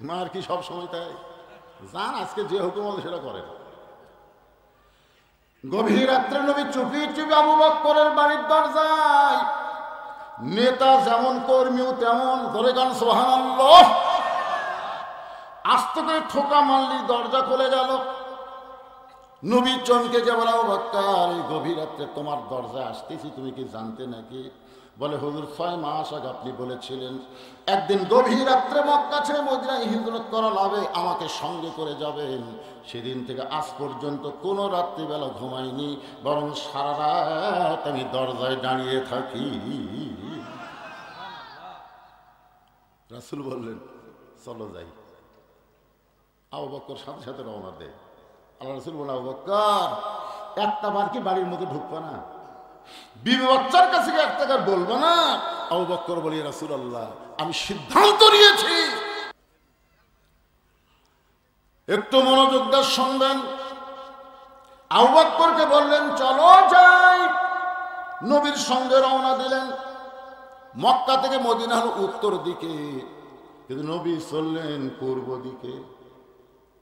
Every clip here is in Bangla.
মার কি সব সময় তাই? যান, আজকে যে হুকুম হলো সেটা করেন। গভীর রাত্রে নবী চুপি চুপি আবু বকরের বাড়ির দরজায়, নেতা যেমন কর্মীও তেমন, ধরে গান সুবহানাল্লাহ, আস্তে করে ঠোকা মারলি দরজা খুলে গেল। নবী চমকে যে বলে, আবু বকর এই গভীর রাত্রে তোমার দরজায় আসতেছি, তুমি কি জানতে নাকি? বলে, হুজুর 6 মাস আগে আপনি বলেছিলেন একদিন গভীর রাত্রে মক্কা ছেড়ে মদিনায় হিজরত করা হবে, আমাকে সঙ্গে করে যাবেন। সেদিন থেকে আজ পর্যন্ত কোনো রাত্রিবেলা ঘুমাইনি, বরং সারা রাত আমি দরজায় দাঁড়িয়ে থাকি। রাসূল বললেন, চলো যাই। আবু বকর সাথে সাথে রওনা দেয়। আল্লাহ রাসূল বলে, আবু বকর একটা বার কি বাড়ির মধ্যে ঢুকবো না? বিবি বাচ্চার কাছে কি একটা বার বলবো না? আবু বকর বলি, রাসূলুল্লাহ আমি সিদ্ধান্ত নিয়েছি। একটু মনোযোগ দিয়ে শুনবেন। আবু বকরকে বললেন, চলো যাই। নবীর সঙ্গে রওনা দিলেন। মক্কা থেকে মদিনা হলো উত্তর দিকে, কিন্তু নবী চললেন পূর্ব দিকে।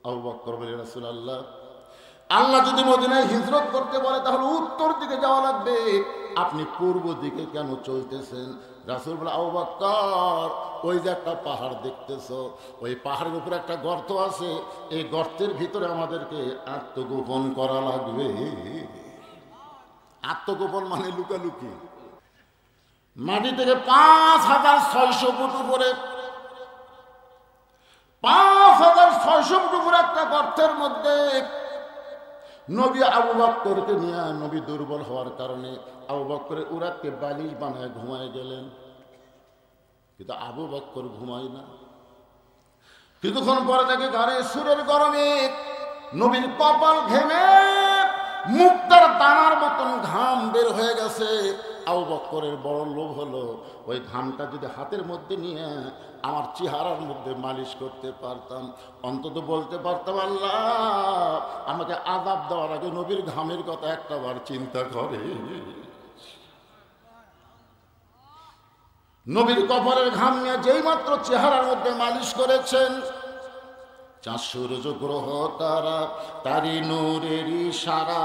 আবু বকর বলে, রাসূলুল্লাহ আল্লাহ যদি মদিনায় হিজরত করতে বলে তাহলে উত্তর দিকে যাওয়া লাগবে, আপনি পূর্ব দিকে কেন চলতেছেন? রাসূল বলে, আবু বকর ওই যে একটা পাহাড় দেখতেছো, ওই পাহাড়ের উপরে একটা গর্ত আছে, এই গর্তের ভিতরে আমাদেরকে আত্মগোপন করা লাগবে। আত্মগোপন মানে লুকালুকি। মাটি থেকে 5600 ফুট উপরে, 5600 ফুট উপরে একটা গর্তের মধ্যে নবী আবু বকরকে নিয়ে, নবী দুর্বল হওয়ার কারণে আবু বকরের উরাতকে বালিশ বানায় ঘুমায় গেলেন, কিন্তু আবু বকর ঘুমায় না। কিছুক্ষণ পরে দেখে ঘরে সুরের গরমে নবীর কপাল ঘেমে মুক্তার দানার মতন ঘাম বের হয়ে গেছে। আবু বকরের বড় লোভ হলো, ওই ঘামটা যদি হাতের মধ্যে নিয়ে আমার চেহারার মধ্যে মালিশ করতে পারতাম, অন্তত বলতে পারতাম, আল্লাহ আমাকে আযাব দেওয়ার আগে নবীর ঘামের কথা একটাবার চিন্তা করে। নবীর কপালের ঘাম নিয়ে যেই মাত্র চেহারার মধ্যে মালিশ করেছেন, চাঁদ সূর্য গ্রহ তারা তারি নূরের ইশারা,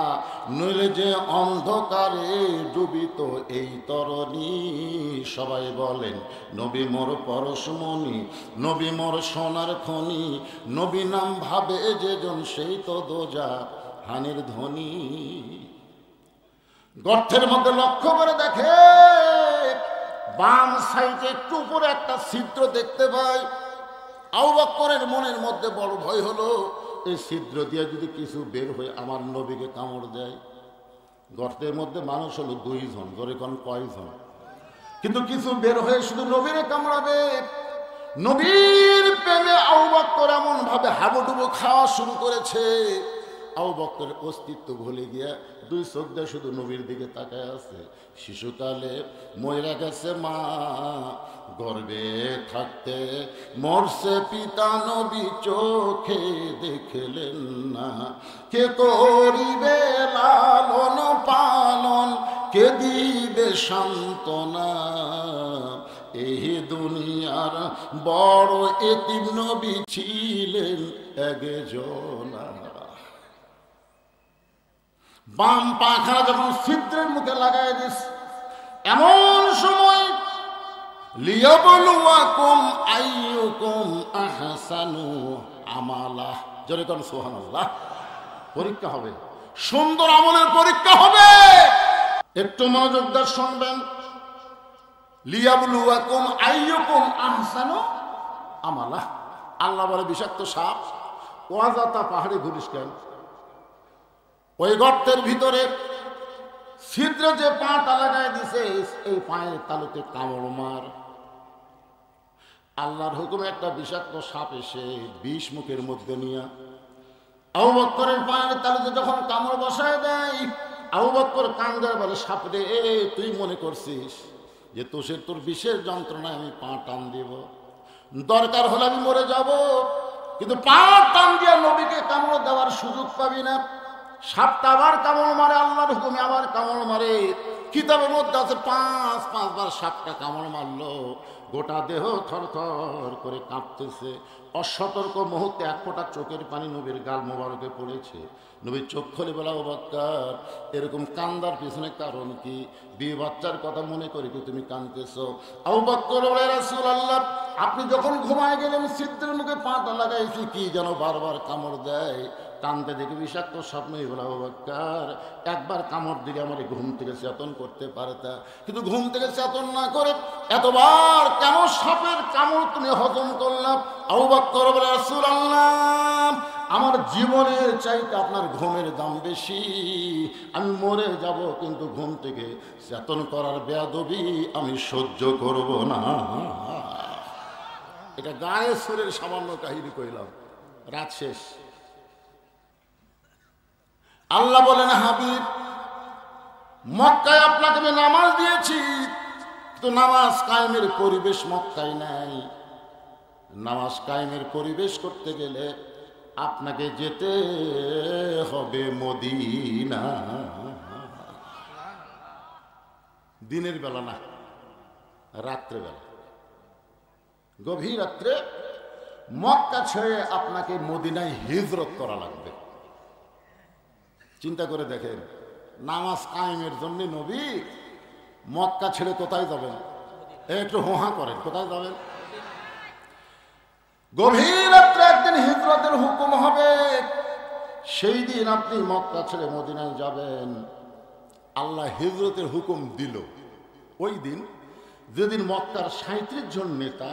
নইলে যে অন্ধকারে ডুবিত এই তরণী। সবাই বলেন নবী মোর পরশমণি, নবী মোর সোনার খনি, নবী নাম ভাবে যেজন সেই তো দোজা হানির ধ্বনি। গর্তের মধ্যে লক্ষ্য করে দেখে বাম সাইডে একটু উপরে একটা ছিদ্র দেখতে পায়। আবু বকরের মনের মধ্যে বড় ভয় হলো, এই ছিদ্র দিয়ে যদি কিছু বের হয়ে আমার নবীকে কামড় দেয়। গর্তের মধ্যে মানুষ হলো 2 জন, ধরে কোন কয়জন, কিন্তু কিছু বের হয়ে শুধু নবীরে কামড়াবে। নবীর প্রেমে আবু বকর এমন ভাবে হাবুডুবু খাওয়া শুরু করেছে, আবু বকরের অস্তিত্ব ভুলে গিয়া 2 চোখ দিয়ে শুধু নবীর দিকে তাকায় আছে। শিশুকালে মরে গেছে মা, গর্ভে থাকতে মরছে পিতা, নবী চোখে দেখলেন না। কে করিবে লালন পালন, কে দিবে সান্ত্বনা, এই দুনিয়ার বড় এতিম নবী ছিলেন একজনা। বাম পাখানা যখন ছিদ্রের মুখে লাগাই দিস, এমন সময় লিয়াবলুয়াকুম আইয়ুকুম আহসানু আমালা, জোরে কোন সুবহানাল্লাহ। পরীক্ষা হবে, সুন্দর আমলের পরীক্ষা হবে। একটু মনোযোগ দিয়ে শুনবেন। লিয়াবলুয়াকুম আইয়ুকুম আহসানু আমালা। আল্লাহ বলে, বিষাক্ত সাপ ওয়াজাতা পাহাড়ে ঘুরিস কেন? ওই গর্তের ভিতরে ছিদ্রে যে পাটা লাগাই দিছে, এই পায়ের তালুতে কামড় মার। আল্লাহর হুকুমে একটা বিষাক্ত সাপ এসে বিষ মুখের মধ্যে নিয়ে আবু বকরের পায়ের তালুতে যখন কামড় বসায় দেয়, আবু বকর কান্দে বলে, সাপ রে, তুই মনে করছিস যে তোর বিষের যন্ত্রণায় আমি পা টান দিব? দরকার হলে আমি মরে যাব, কিন্তু পা টান দিয়ে নবীকে কামড় দেওয়ার সুযোগ পাবি না। সাপটা আবার কামড় মারে, আল্লাহর হুকুমে আবার কামড় মারে। কিতাবের মধ্যে আছে 5 বার সাপটা কামড় মারলো, গোটা দেহ থরথর করে কাঁপতেছে। অসতর্ক মুহূর্তে এক ফোঁটা চোখের পানি নবীর গাল মোবারকে পড়েছে। নবীর চোখ খুলে বলা, আবু বকর, এরকম কান্দার পিছনে কারণ কি? বিয়ে বাচ্চার কথা মনে করে কি তুমি কাঁদতেছো? আবু বকর বলে, রাসূলুল্লাহ, আপনি যখন ঘুমায় গেলেন ছিদ্রের মুখে পাটা লাগাইছি, কি যেন বারবার কামড় দেয়। টানতে দেখে বিষাক্ত স্বপ্নই বলা, আবু বকর, একবার কামড় দিলে আমার ঘুম থেকে চেতন করতে পারতা, কিন্তু ঘুম থেকে চেতন না করে এতবার কেন সাপের কামড় তুমি হজম করলাম? আবু বকর বলে, রাসূলুল্লাহ, আমার জীবনের চাইতে আপনার ঘুমের দাম বেশি। আমি মরে যাব, কিন্তু ঘুম থেকে চেতন করার বেয়াদবি আমি সহ্য করব না। এটা গায়ে সুরের সামান্য কাহিনী কইলাম, রাত শেষ। আল্লাহ বলেন, হাবিব, মক্কায় আপনাকে আমি নামাজ দিয়েছি, তো নামাজ কায়েমের পরিবেশ মক্কায় নাই। নামাজ কায়েমের পরিবেশ করতে গেলে আপনাকে যেতে হবে মদিনা। দিনের বেলা না, রাত্রে বেলা, গভীর রাত্রে মক্কা ছেড়ে আপনাকে মদিনায় হিজরত করা লাগবে। চিন্তা করে দেখেন, নামাজ কায়েমের জন্য নবী মক্কা ছেড়ে কোথায় যাবেন? একটু হোহা করেন, কোথায় যাবেন? গভীর রাত্রে একদিন হিজরতের হুকুম হবে, সেই দিন আপনি মক্কা ছেড়ে মদিনায় যাবেন। আল্লাহ হিজরতের হুকুম দিল ওই দিন, যেদিন মক্কার ৩৭ জন নেতা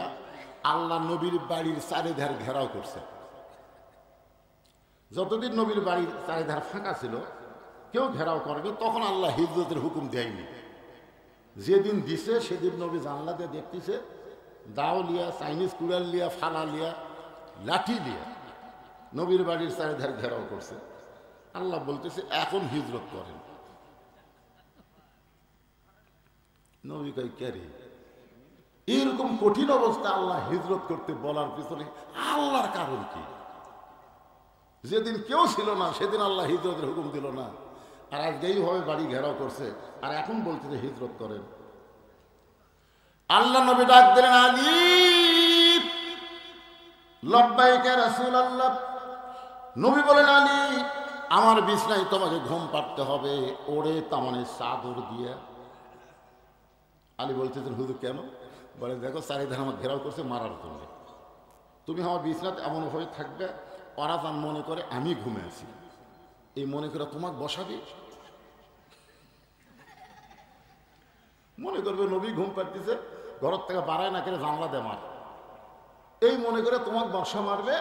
আল্লাহ নবীর বাড়ির চারিধার ঘেরাও করছে। যতদিন নবীর বাড়ির চারিধার ফাঁকা ছিল, কেউ ঘেরাও করেনি, তখন আল্লাহ হিজরতের হুকুম দেয়নি। যেদিন দিছে সেদিন নবী জানলা দিয়ে দেখতেছে, দাও লিয়া, চাইনিজ কুড়াল লিয়া, ফালা লিয়া, লাঠি লিয়া নবীর বাড়ির চারিধার ঘেরাও করছে। আল্লাহ বলতেছে, এখন হিজরত করেন। নবী কই, কে রে? এরকম কঠিন অবস্থা আল্লাহ হিজরত করতে বলার পিছনে আল্লাহর কারণ কি? যেদিন কেউ ছিল না সেদিন আল্লাহ হিজরতের হুকুম দিল না, আর আজকে এইভাবে বাড়ি ঘেরাও করছে, আর এখন বলতেছে হিজরত করেন। আল্লাহ নবী ডাক দিলেন, আলী। লব্বাইকা রাসূলুল্লাহ। নবী বলেন, আলী, আমার বিছনায় তোমাকে ঘুম পাড়তে হবে, ওরে তামানে চাদর দিয়ে। আলী বলতেছেন, হুজুর কেন? বলে, দেখো চারিধার আমার ঘেরাও করছে মারার জন্য, তুমি আমার বিছনাতে এমন হয়ে থাকবে, ওরা তার মনে করে আমি ঘুমে আছি, এই মনে করে তোমাকে বসাবি। মনে করবে নবী ঘুম পাড়তেছে, ঘর থেকে বাড়ায় না করে জানলা দে মার, এই মনে করে তোমাকে বসা মারবে,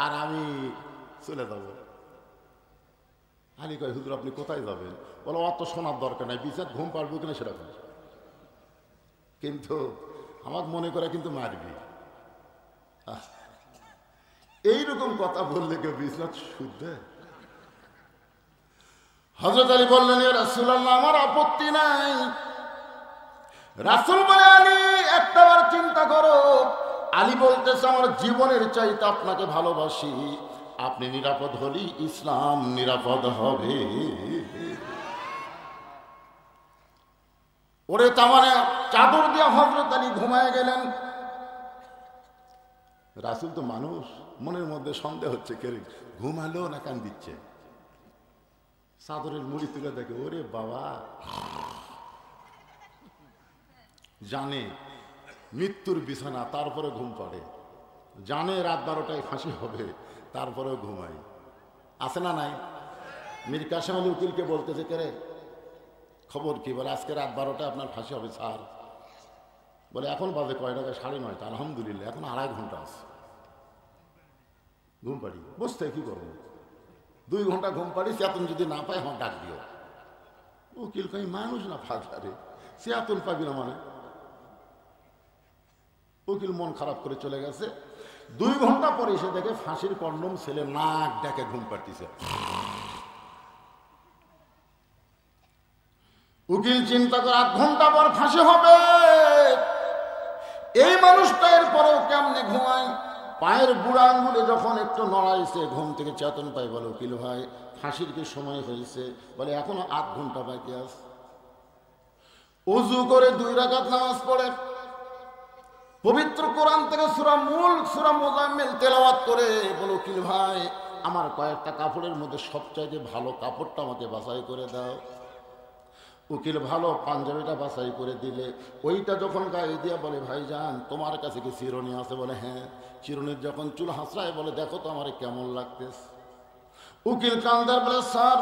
আর আমি চলে যাব। আলী কয়, হুজুর আপনি কোথায় যাবেন? বলো, অত শোনার দরকার নাই, বিছাত ঘুম পারবো কিনা সেটা কর, কিন্তু আমার মনে করে কিন্তু মারবি। এইরকম কথা বললে কেউ বিছাত শুদ্ধ? হযরত আলী বললেন, ইয়া রাসূলুল্লাহ, আমার আপত্তি নাই। রাসূল বলে, আলী একটাবার চিন্তা করো। আলী বলতেছে, আমার জীবনের চাইতে আপনাকে ভালোবাসি, আপনি নিরাপদ হলেই ইসলাম নিরাপদ হবে। ওরে তামানে চাদর দিয়ে হযরত আলী ঘুমায় গেলেন। রাসূল তো মানুষ, মনের মধ্যে সন্দেহ হচ্ছে, কে ঘুমালো না কান দিচ্ছে। চাদরের মুড়ি তুলে দেখে, ওরে বাবা, জানে মৃত্যুর বিছানা, তারপরে ঘুম পড়ে, জানে রাত 12টায় ফাঁসি হবে, তারপরেও ঘুমাই। আছে না নাই? মীর কাসেম আলী উকিলকে বলতেছে, কে রে খবর কি? বলে, আজকে রাত 12টায় আপনার ফাঁসি হবে স্যার। বলে, এখন বাজে কয়টা? 9:30। আলহামদুলিল্লাহ, এখন 2.5 ঘন্টা আছে। ঘুম পাড়ি, বসতে কি করবো, 2 ঘন্টা ঘুম পাড়ি, চেতন যদি না পাই আমার ডাক দিও। উকিল কই, মানুষ না ফাঁকারে, চেতন পাবি না মানে? উকিল মন খারাপ করে চলে গেছে। 2 ঘন্টা পরে এসে দেখে ফাঁসির কন্ডম ছেলে নাক ডাকে ঘুম পাড়তিছে। উকিল চিন্তা করে, 8 ঘন্টা পর ফাঁসি হবে, এই মানুষটা এরপরেও কেমনে ঘুমায়? পায়ের বুড়া আঙ্গুলে যখন একটু নড়াইছে, ঘুম থেকে চেতন পাই। বলে, উকিল ভাই, ফাঁসির কি সময় হয়েছে? বলে, এখনো 8 ঘন্টা বাকি আছে। ওযু করে 2 রাকাত নামাজ পড়ে পবিত্র কোরআন থেকে সূরা মুলক সূরা মুজাম্মিল তেলাওয়াত করে বলো উকিল ভাই আমার কয়েকটা কাপড়ের মধ্যে সবচাইতে ভালো কাপড়টা আমাকে বাছাই করে দাও। উকিল ভালো পাঞ্জাবিটা বাছাই করে দিলে ওইটা যখন গায়ে দিয়া বলে ভাইজান তোমার কাছে কি চিরুনি আছে? বলে হ্যাঁ। চিরুনির যখন চুল হাসড়ায় বলে দেখো তো আমার কেমন লাগতেছে। উকিল কান্দার বলে স্যার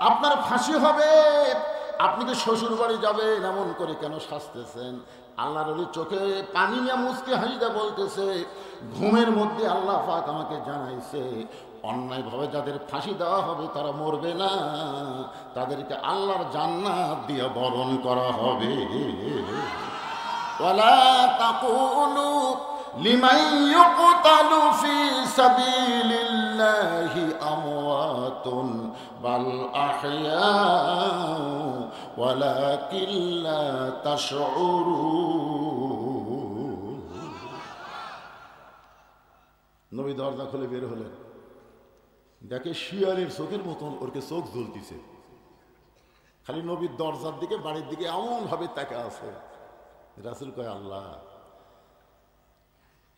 আপনার ফাঁসি হবে, আপনি কি শ্বশুর বাড়ি যাবেন, এমন করে কেন শাস্তেছেন? আল্লাহর ওলি চোখে পানি নিয়ে মুচকি হাসিটা বলতেছে ঘুমের মধ্যে আল্লাহ পাক আমাকে জানাইছে অন্যায়ভাবে যাদের ফাঁসি দেওয়া হবে তারা মরবে না, তাদেরকে আল্লাহর জান্নাত দিয়ে বরণ করা হবে। ওয়ালা তাকুলু লিমান ইউকতালু ফি সাবিলিল্লাহি আমওয়াতুন বাল আহইয়াউ ওয়ালাকিন লা তাশউরুন। নবী দরজা খুলে বের হলেন, দেখে শিয়ালের চোখের মতন ওরকে চোখ জ্বলতিছে, খালি নবীর দরজার দিকে বাড়ির দিকে এমন ভাবে তাকে আছে। রাসূল কয় আল্লাহ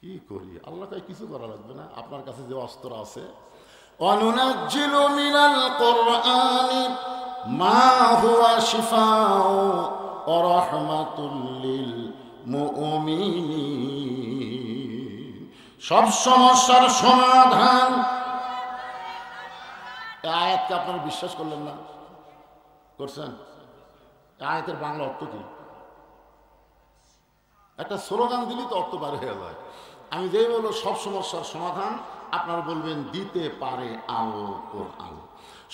কি করি? আল্লাহ কয় কিছু করা লাগবে না, আপনার কাছে যে অস্ত্র আছে অনুনাজ্জিলু মিনাল কুরআনি মা হুয়া শিফাউ ওয়া রাহমাতুল লিল মুমিনিন। সব সমস্যার সমাধান। এই আয়াতকে আপনারা বিশ্বাস করলেন না? করছেন? এই আয়াতের বাংলা অর্থ কি? একটা স্লোগান দিলেই তো অর্থ বার হয়ে যায়। আমি যেই বলবো সব সমস্যার সমাধান, আপনারা বলবেন দিতে পারে আল কোরআন।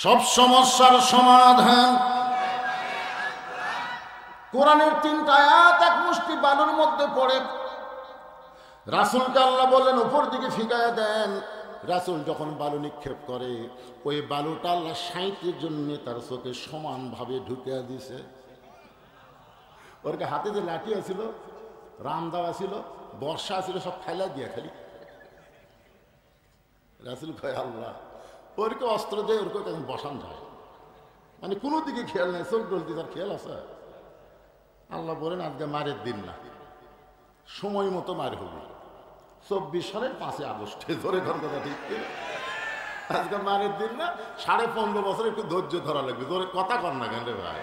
সব সমস্যার সমাধান কোরআনের 3টা আয়াত এক মুষ্টি বালুর মধ্যে পড়ে। রাসূলকে আল্লাহ বললেন উপর দিকে ফিকায়া দেন। রাসূল যখন বালু নিক্ষেপ করে ওই বালুটা আল্লাহ 60 জন্য তার চোখে সমানভাবে ঢুকিয়ে দিছে। ওর হাতে যে লাঠি আছিল, রামদাওয়া ছিল, বর্ষা ছিল, সব ফেলা দিয়ে খালি। রাসূল কয় আল্লাহ ওরকে অস্ত্র দিয়ে ওরকে কেন বসান যায়? মানে কোনো দিকে খেয়াল নেই, চোখ ডলতি তার খেয়াল আছে? আল্লাহ বলেন আজকে মারের দিন না, সময় মতো মার হবে। 24 সালের 5 আগস্টে ধরে ঘর কথা ঠিক আজকে মারের দিন না, 15.5 বছর একটু ধৈর্য ধরা লাগবে। ধরে কথা কর না কেন রে ভাই?